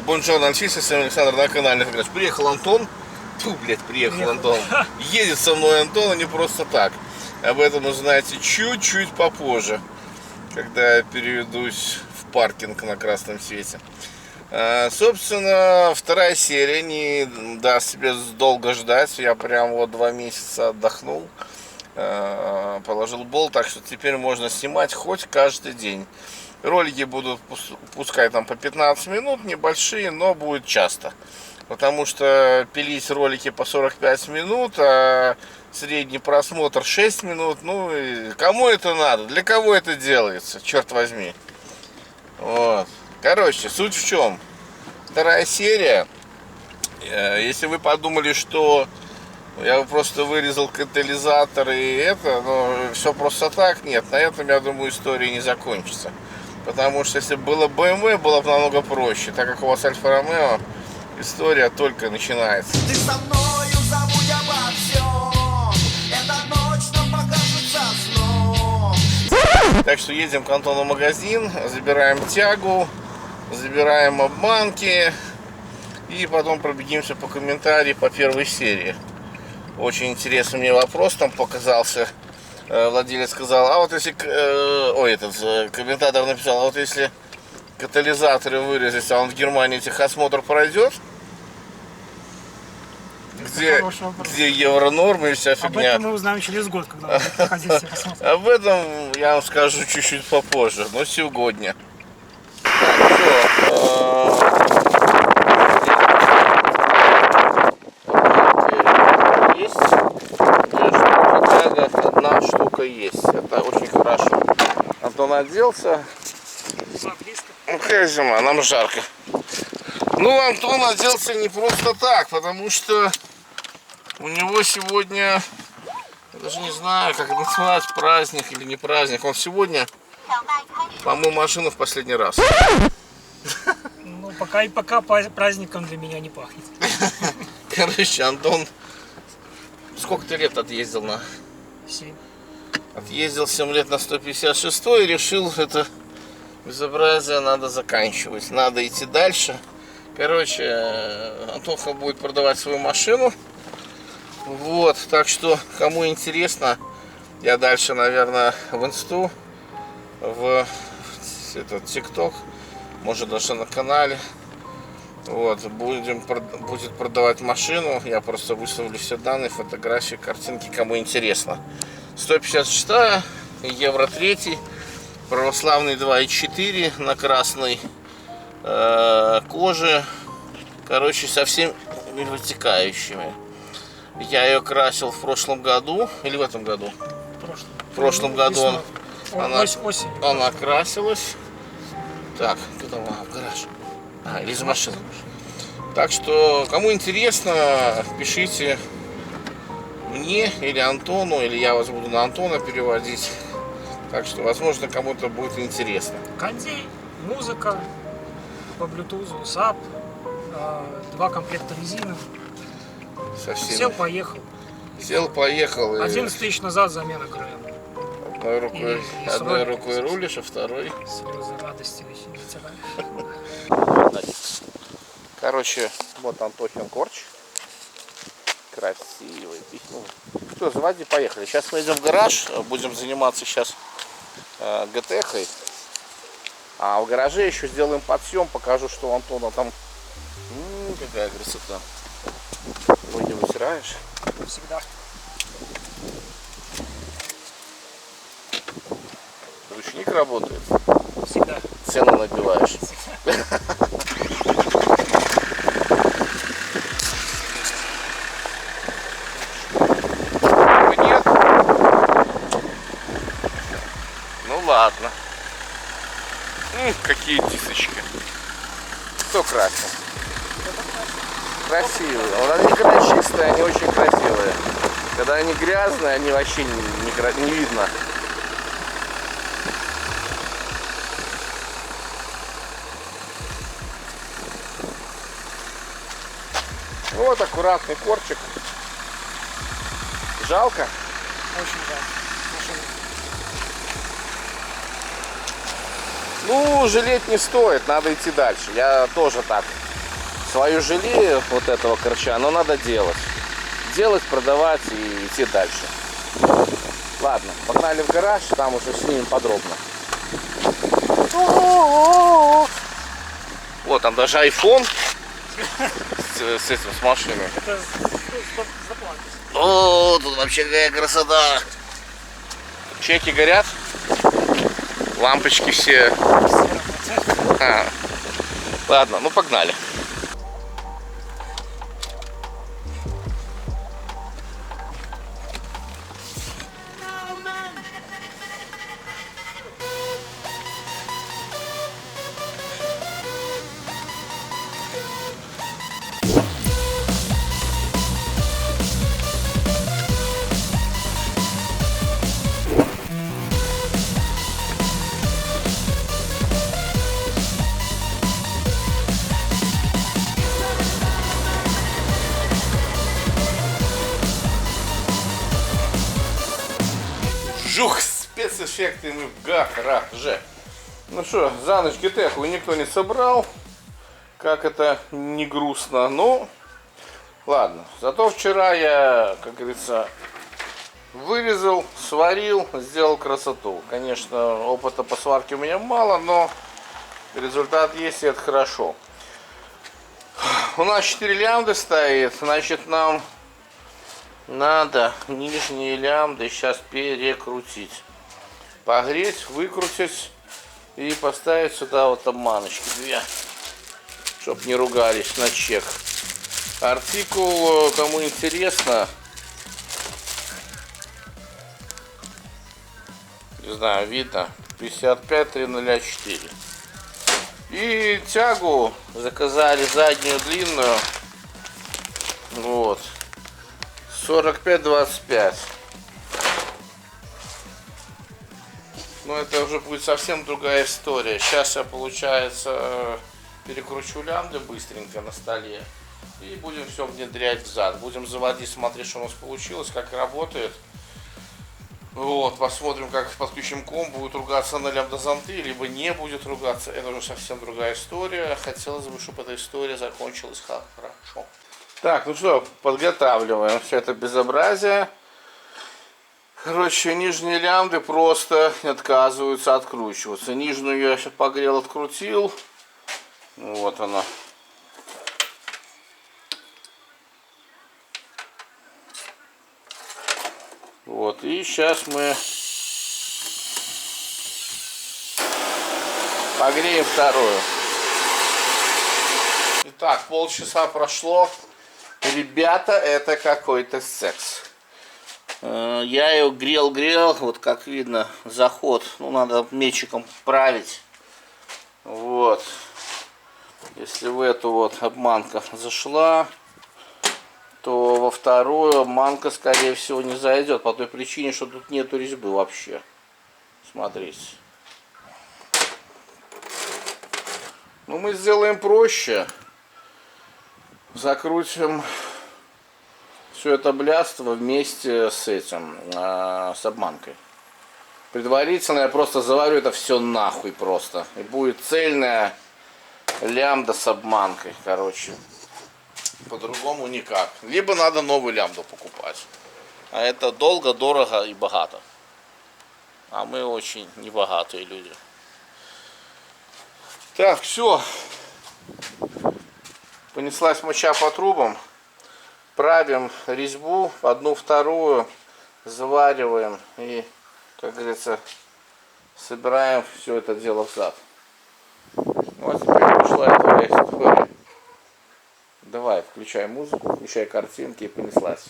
Бонжорно, Альфиса, с вами Александр на канале. Приехал Антон. Приехал Антон. Едет со мной Антон, а не просто так. Об этом узнаете чуть-чуть попозже, когда я переведусь в паркинг на красном свете. Собственно, вторая серия не даст себе долго ждать. Я прям вот 2 месяца отдохнул, положил болт, так что теперь можно снимать хоть каждый день. Ролики будут пускай там по 15 минут, небольшие, но будет часто. Потому что пилить ролики по 45 минут, а средний просмотр 6 минут, ну и кому это надо? Для кого это делается? Черт возьми. Вот. Короче, суть в чем? Вторая серия. Если вы подумали, что я просто вырезал катализатор и это, но все просто так, нет, на этом, я думаю, история не закончится. Потому что если было BMW, было бы намного проще. Так как у вас Альфа-Ромео, история только начинается. Ты со мною забудь обо всем. Эта ночь нам покажется сном. Так что едем к Антону в магазин, забираем тягу, забираем обманки и потом пробегимся по комментариям по первой серии. Очень интересный мне вопрос там показался. Владелец сказал, а вот если, комментатор написал, а вот если катализаторы вырезать, а он в Германии техосмотр пройдет? Где евронормы и вся фигня? Об этом мы узнаем через год, когда будет проходить техосмотр. Об этом я вам скажу чуть-чуть попозже, но сегодня. Так, одна штука есть. Это очень хорошо. Антон оделся. Какая зима, нам жарко. Ну, Антон оделся не просто так, потому что у него сегодня, я даже не знаю, как это называть, праздник или не праздник. Он сегодня помыл машину в последний раз. Ну, пока праздником для меня не пахнет. Короче, Антон, сколько ты лет отъездил на? 7. Отъездил 7 лет на 156 и решил, это безобразие надо заканчивать. Надо идти дальше. Короче, Антоха будет продавать свою машину. Вот, так что, кому интересно, я дальше, наверное, в инсту, в этот ТикТок, может даже на канале. Вот, будет продавать машину. Я просто выставлю все данные, фотографии, картинки, кому интересно. 156, евро 3, православный 2.4 на красной коже. Короче, со всеми вытекающими. Я ее красил в прошлом году или в этом году? В прошлом году она красилась. Так, куда она? В гараж. Или из машины. Так что, кому интересно, пишите мне или Антону, или я вас буду на Антона переводить. Так что, возможно, кому-то будет интересно. Кондей, музыка, по Bluetooth, SAP, 2 комплекта резины. Сел, поехал. Сел, поехал. 11 тысяч назад замена крылья. Одной рукой рулишь, а второй. Слезы радости вытираю. Короче, вот Антохин корч. Красивый. Ну, все, заводи, поехали. Сейчас мы идем в гараж. Будем заниматься сейчас ГТХой. А в гараже еще сделаем подсъем. Покажу, что у Антона там. Какая красота. Ой, не вытираешь? Всегда. Ручник работает? Всегда. Цену набиваешь? Нет? Ну ладно. Какие дисочки. Кто красил? Красивые. Вот они когда чистые, они очень красивые. Когда они грязные, они вообще не видно. Вот аккуратный корчик. Жалко? Очень жалко. Машина. Ну, жалеть не стоит, надо идти дальше. Я тоже так свою жалею, вот этого корча, но надо делать. Делать, продавать и идти дальше. Ладно, погнали в гараж, там уже снимем подробно. Вот, там даже iPhone с этим, с машиной. Это заплатишь. О, тут вообще какая красота. Чеки горят. Лампочки все. А. Ладно, ну погнали. Жух, спецэффекты мы в гараже. Ну что, за ночь гетеху никто не собрал. Как это не грустно. Ну, ладно. Зато вчера я, как говорится, вырезал, сварил, сделал красоту. Конечно, опыта по сварке у меня мало, но результат есть, и это хорошо. У нас 4 лямбды стоит, значит, нам надо нижние лямбды сейчас перекрутить. Погреть, выкрутить и поставить сюда вот обманочки 2. Чтоб не ругались на чек. Артикул, кому интересно, не знаю, видно, 55304. И тягу заказали заднюю длинную, вот, 45-25. Но это уже будет совсем другая история. Сейчас я, получается, перекручу лямбды быстренько на столе и будем все внедрять в зад. Будем заводить, смотреть, что у нас получилось, как работает. Вот, посмотрим, как подключим комп, будет ругаться на лямбда-зонты, либо не будет ругаться. Это уже совсем другая история. Хотелось бы, чтобы эта история закончилась хорошо. Так, ну что, подготавливаем все это безобразие. Короче, нижние лямбды просто отказываются откручиваться. Нижнюю я сейчас погрел, открутил. Вот она. Вот, и сейчас мы погреем вторую. Итак, полчаса прошло. Ребята, это какой-то секс. Я ее грел, вот как видно, заход. Ну, надо мечиком править. Вот. Если в эту вот обманка зашла, то во вторую обманка, скорее всего, не зайдет. По той причине, что тут нету резьбы вообще. Смотрите. Ну, мы сделаем проще. Закрутим все это блядство вместе с этим, с обманкой. Предварительно я просто заварю это все нахуй просто. И будет цельная лямбда с обманкой, короче. По-другому никак. Либо надо новую лямбду покупать. А это долго, дорого и богато. А мы очень небогатые люди. Так, все. Понеслась моча по трубам. Правим резьбу, одну, вторую, завариваем и, как говорится, собираем все это дело в зад. Ну а теперь пошла твоя история. Давай, включай музыку, включай картинки и понеслась.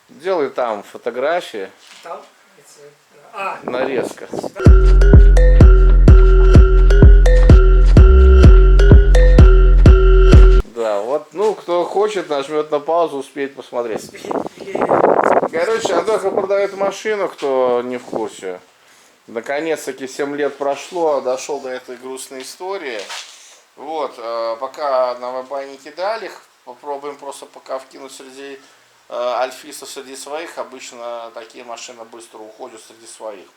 Делай там фотографии. Там? А, Нарезка. Да, вот, ну, кто хочет, нажмет на паузу, успеет посмотреть. Короче, Антоха продает машину, кто не в курсе. Наконец-таки 7 лет прошло, дошел до этой грустной истории. Вот, пока на веб не кидали, попробуем просто пока вкинуть среди альфистов, среди своих. Обычно такие машины быстро уходят среди своих.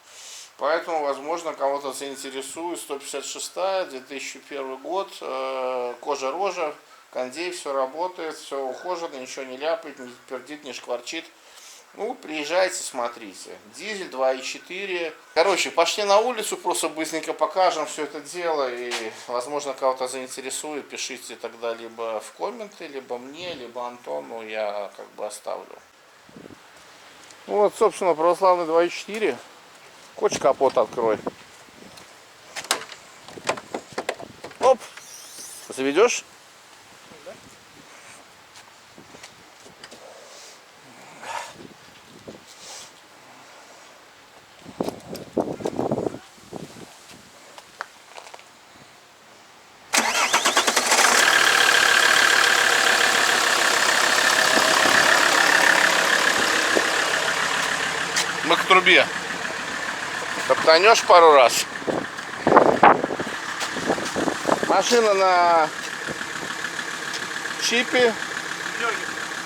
Поэтому, возможно, кого-то заинтересует. 156, 2001 год, кожа рожа, кондей, все работает, все ухожено, ничего не ляпает, не пердит, не шкварчит. Ну, приезжайте, смотрите. Дизель 2.4. Короче, пошли на улицу, просто быстренько покажем все это дело. И, возможно, кого-то заинтересует. Пишите тогда либо в комменты, либо мне, либо Антону. Я как бы оставлю. Ну вот, собственно, православный 2.4. Хочешь, капот открой. Оп! Заведешь? Мы к трубе. Топтанешь пару раз. Машина на чипе.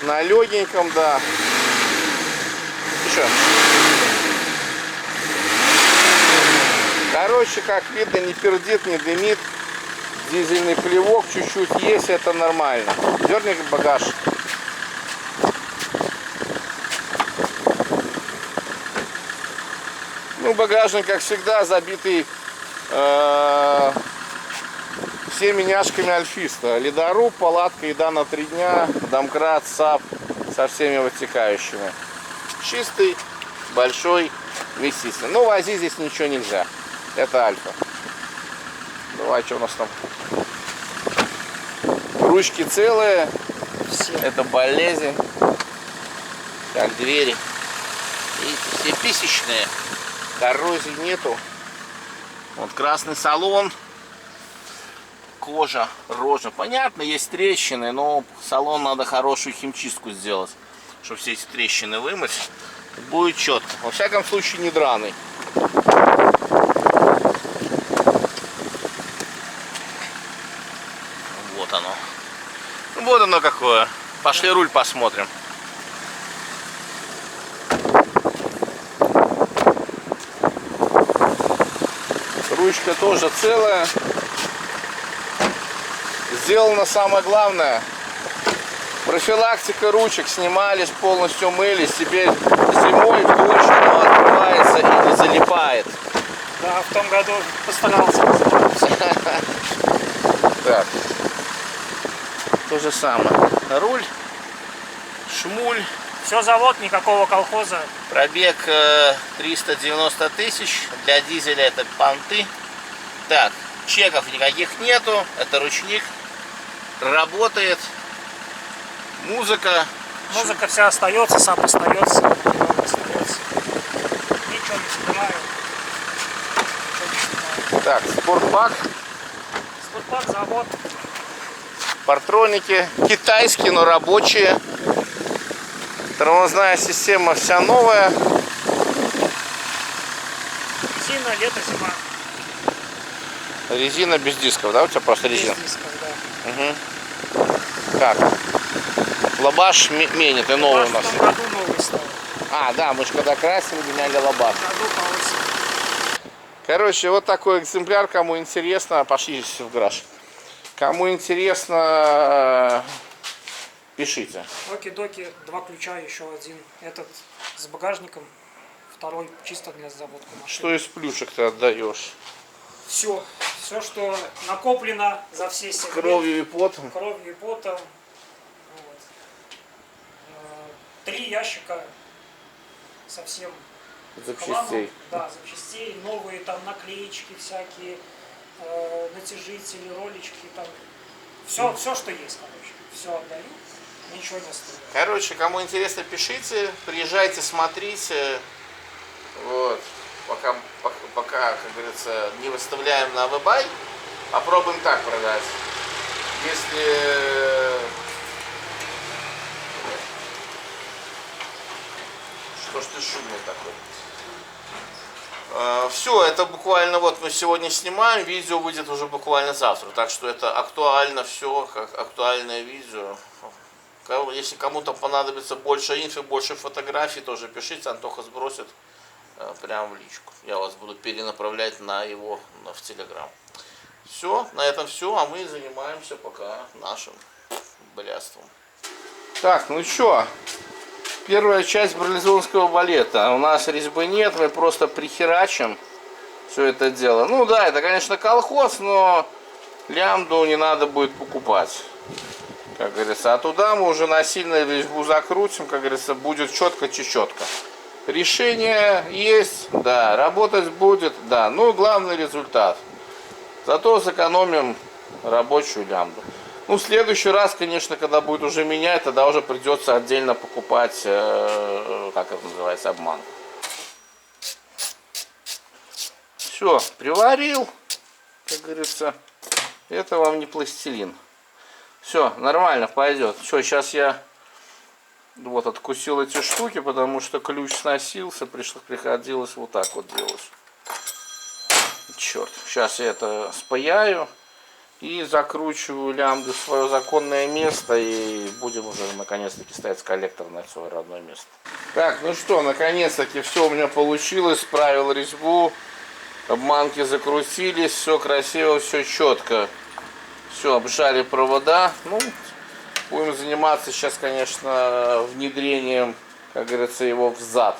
На легеньком, да. Еще. Короче, как видно, не пердит, не дымит. Дизельный плевок чуть-чуть есть, это нормально. Дерни багаж. Ну, багажник, как всегда, забитый всеми няшками альфиста. Ледоруб, палатка, еда на 3 дня, домкрат, САП со всеми вытекающими. Чистый, большой, вместительный. Ну, возить здесь ничего нельзя. Это Альфа. Давай, что у нас там? Ручки целые. Все. Это болезнь. Так, двери. Видите, все писечные. Коррозии нету. Вот красный салон. Кожа, рожа. Понятно, есть трещины, но салон надо хорошую химчистку сделать, чтобы все эти трещины вымыть. Будет четко. Во всяком случае, не драный. Вот оно. Вот оно какое. Пошли руль посмотрим. Ручка тоже целая. Сделано самое главное. Профилактика ручек. Снимались, полностью мылись. Теперь зимой в дождь оно открывается и не залипает. Да, в том году постарался. Так. То же самое. Руль, шмуль. Все завод, никакого колхоза. Пробег 390 тысяч. Для дизеля это понты. Так, чеков никаких нету. Это ручник. Работает. Музыка. Музыка вся остается, сам остается. Ничего не собираю. Так, спортбак. Спортбак, завод. Портроники. Китайские, но рабочие. Тормозная система вся новая. Резина, лето, зима. Резина без дисков, да? У тебя просто резина? Без дисков, да. Угу. Так. Лабаш менит, и новый у нас. В том году новый стал. А, да, мы же когда красили, меняли лабаш. В году по осени. Короче, вот такой экземпляр, кому интересно, пошли в гараж. Кому интересно, пишите. Оки-доки, 2 ключа, еще один. Этот с багажником, второй чисто для заводки машины. Что из плюшек ты отдаешь? Все, что накоплено за все 7 лет. Кровью и потом. Кровью и потом. Вот. 3 ящика совсем Запчастей. хламом. Да, запчастей, новые там наклеечки всякие, натяжители, ролички, там. Все, что есть, короче. Все отдаю, ничего не оставляю. Короче, кому интересно, пишите, приезжайте, смотрите. Вот. Пока, как говорится, не выставляем на eBay, попробуем так продать. Если... Что ж ты шумный такой? Все, это буквально вот мы сегодня снимаем, видео выйдет уже буквально завтра. Так что это актуально все, как актуальное видео. Если кому-то понадобится больше инфы, больше фотографий, тоже пишите, Антоха сбросит. прямо в личку. Я вас буду перенаправлять на его в Телеграм. Все, на этом все, а мы занимаемся пока нашим блядством. Так, ну что, первая часть барлизонского балета. У нас резьбы нет, мы просто прихерачим все это дело. Ну да, это, конечно, колхоз, но лямбду не надо будет покупать, как говорится. А туда мы уже насильно резьбу закрутим, как говорится, будет четко-чечетко. Решение есть, да, работать будет, да. Ну, главный результат. Зато сэкономим рабочую лямбду. Ну, в следующий раз, конечно, когда будет уже менять, тогда уже придется отдельно покупать, как это называется, обманку. Все, приварил, как говорится. Это вам не пластилин. Все, нормально, пойдет. Все, сейчас я вот откусил эти штуки, потому что ключ сносился, приходилось вот так вот делать. Черт, сейчас я это спаяю и закручиваю лямбду в свое законное место, и будем уже наконец-таки ставить коллектор на свое родное место. Так, ну что, наконец-таки все у меня получилось, справил резьбу, обманки закрутились, все красиво, все четко. Все, обжали провода. Ну, будем заниматься сейчас, конечно, внедрением, как говорится, его в зад.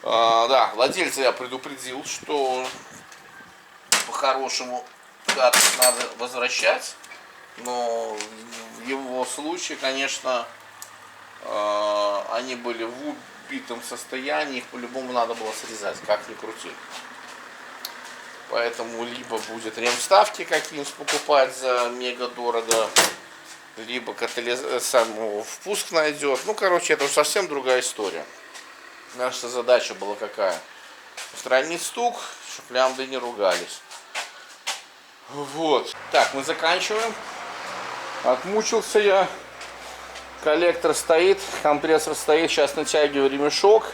Да, владельца я предупредил, что по-хорошему зад надо возвращать. Но в его случае, конечно, они были в убитом состоянии, их по-любому надо было срезать, как ни крути. Поэтому либо будет ремвставки какие-нибудь покупать за мега дорого, либо сам впуск найдет. Ну, короче, это уже совсем другая история. Наша задача была какая? Устранить стук, чтобы лямбды не ругались. Вот. Так, мы заканчиваем. Отмучился я. Коллектор стоит, компрессор стоит. Сейчас натягиваю ремешок.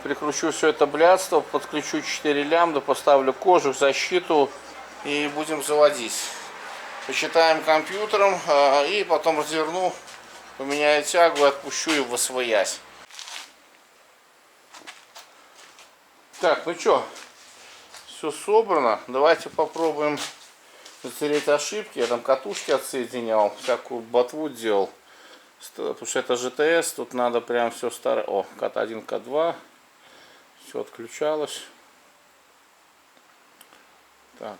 Прикручу все это блядство, подключу 4 лямбда, поставлю кожу, защиту и будем заводить. Посчитаем компьютером и потом разверну, поменяю тягу и отпущу его восвоясь. Так, ну что, все собрано. Давайте попробуем затереть ошибки. Я там катушки отсоединял, всякую ботву делал. Потому что это ЖТС, тут надо прям все старое. О, КАТ-1, КАТ-2. Все отключалось. Так,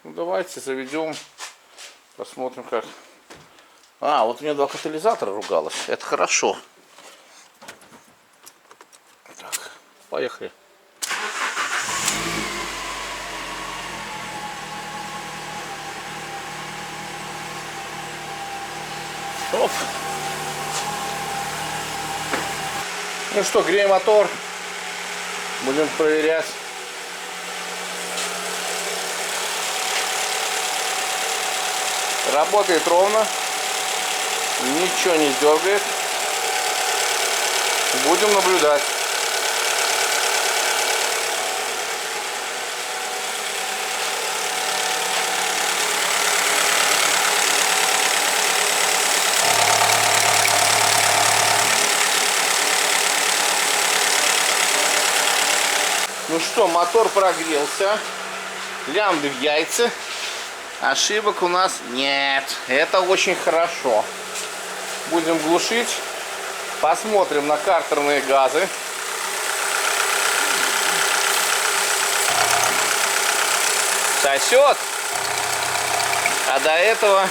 ну давайте заведем. Посмотрим как. Вот у меня два катализатора ругалось. Это хорошо. Так, поехали. Оп. Ну что, греем мотор. Будем проверять. Работает ровно. Ничего не дергает. Будем наблюдать. Ну что, мотор прогрелся, лямбды в яйце, ошибок у нас нет, это очень хорошо. Будем глушить, посмотрим на картерные газы. Сосет, а до этого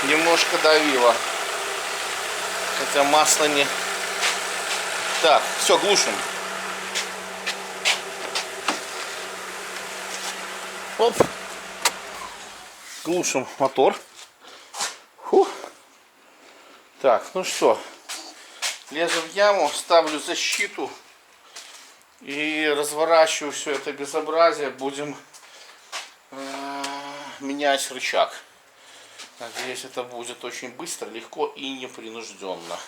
немножко давило, хотя масло не... Так, все, глушим. Оп. Глушим мотор. Фух. Так, ну что, лезу в яму, ставлю защиту и разворачиваю все это безобразие. Будем менять рычаг. Надеюсь, это будет очень быстро, легко и непринужденно.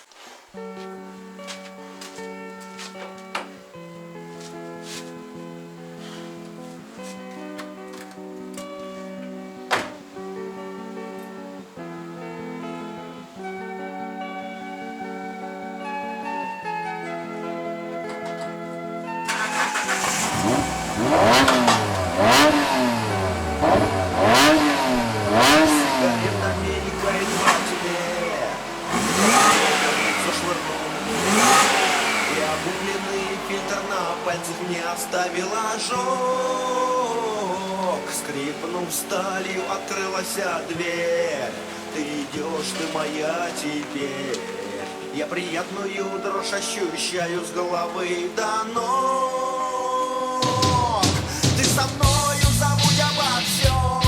оставил ожог. Скрипнув сталью, открылась дверь. Ты идешь, ты моя теперь. Я приятную дрожь ощущаю с головы до ног. Ты со мною, забудь обо всем.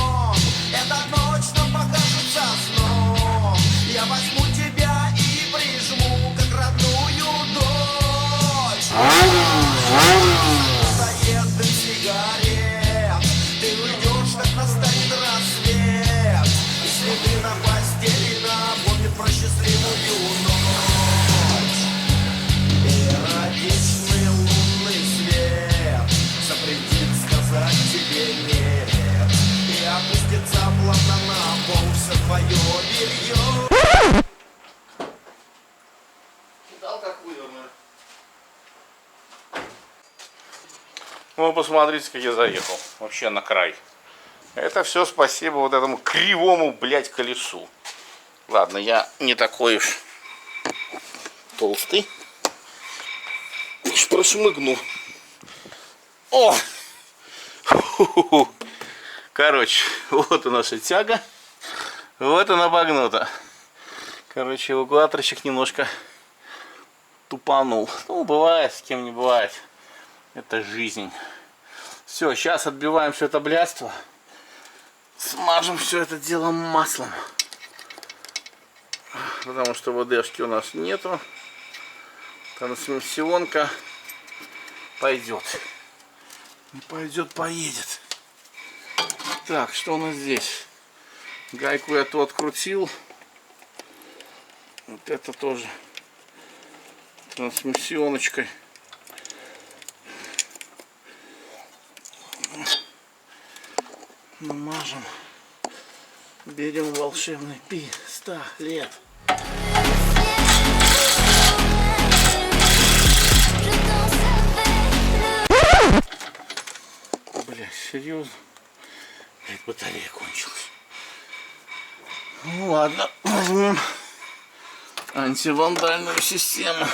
Эта ночь нам покажется сном. Я возьму тебя и прижму, как родную дочь. Стоит дым сигарет. Ты уйдешь, как настанет рассвет. И следы на постели напомнят про счастливую ночь. Эротичный лунный свет запретит сказать тебе нет. И опустится плавно на пол все твое белье. Дал как выверну. Ну, посмотрите, как я заехал. Вообще на край. Это все спасибо вот этому кривому, блядь, колесу. Ладно, я не такой уж толстый. Лишь прошмыгну. О! Ху-ху-ху. Короче, вот и наша тяга. Вот она погнута. Короче, эвакуаторщик немножко тупанул. Ну, бывает, с кем не бывает. Это жизнь. Все, сейчас отбиваем все это блядство. Смажем все это дело маслом. Потому что ВДшки у нас нету. Трансмиссионка пойдет. Не пойдет, поедет. Так, что у нас здесь? Гайку я ту открутил. Вот это тоже трансмиссионочкой. Намажем. Берем волшебный пистолет. Бля, серьезно? Блядь, батарея кончилась. Ну ладно, возьмем антивандальную систему.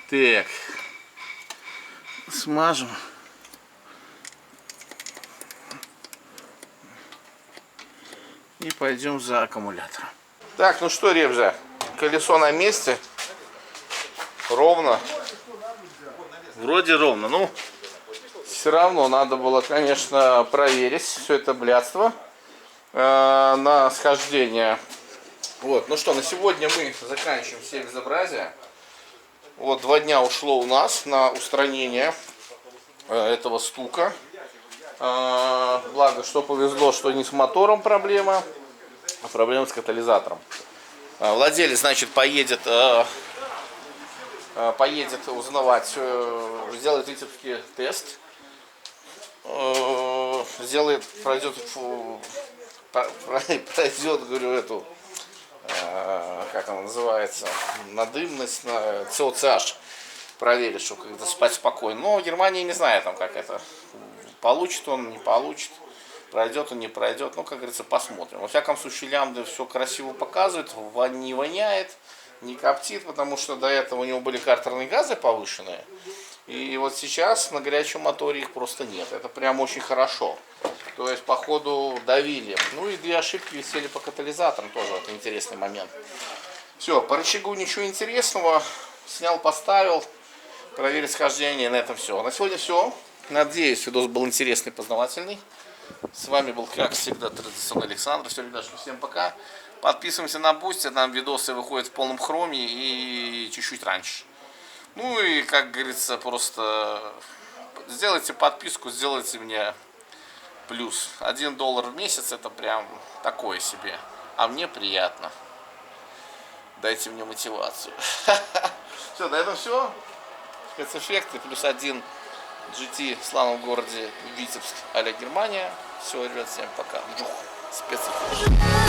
Так, смажем. И пойдем за аккумулятором. Так, ну что, ребзя, колесо на месте. Ровно. Вроде ровно. Ну, все равно надо было, конечно, проверить все это блядство на схождение. Вот, ну что, на сегодня мы заканчиваем все безобразия. Вот 2 дня ушло у нас на устранение этого стука. Благо, что повезло, что не с мотором проблема, а проблема с катализатором. Владелец, значит, поедет узнавать, сделает витебский тест, пройдет, говорю, эту, как она называется, надымность, на ЦОЦH, проверить, чтобы как-то спать спокойно. Но в Германии не знаю, там как это, получит он, не получит, пройдет он, не пройдет, ну, как говорится, посмотрим. Во всяком случае, лямбда все красиво показывает, не воняет, не коптит, потому что до этого у него были картерные газы повышенные, и вот сейчас на горячем моторе их просто нет. Это прям очень хорошо. То есть, походу, давили. Ну и 2 ошибки висели по катализаторам, тоже это интересный момент. Все, по рычагу ничего интересного. Снял, поставил, проверить схождение, на этом все. На сегодня все. Надеюсь, видос был интересный, познавательный. С вами был, как всегда, традиционный Александр. Все, ребятушки, всем пока. Подписываемся на Boosty, там видосы выходят в полном хроме и чуть-чуть раньше. Ну и, как говорится, просто сделайте подписку, сделайте мне плюс. $1 в месяц, это прям такое себе. А мне приятно. Дайте мне мотивацию. Все, на этом все. Спецэффекты плюс 1 GT в славном городе Витебск, а-ля Германия. Все, ребят, всем пока. Спецэффекты.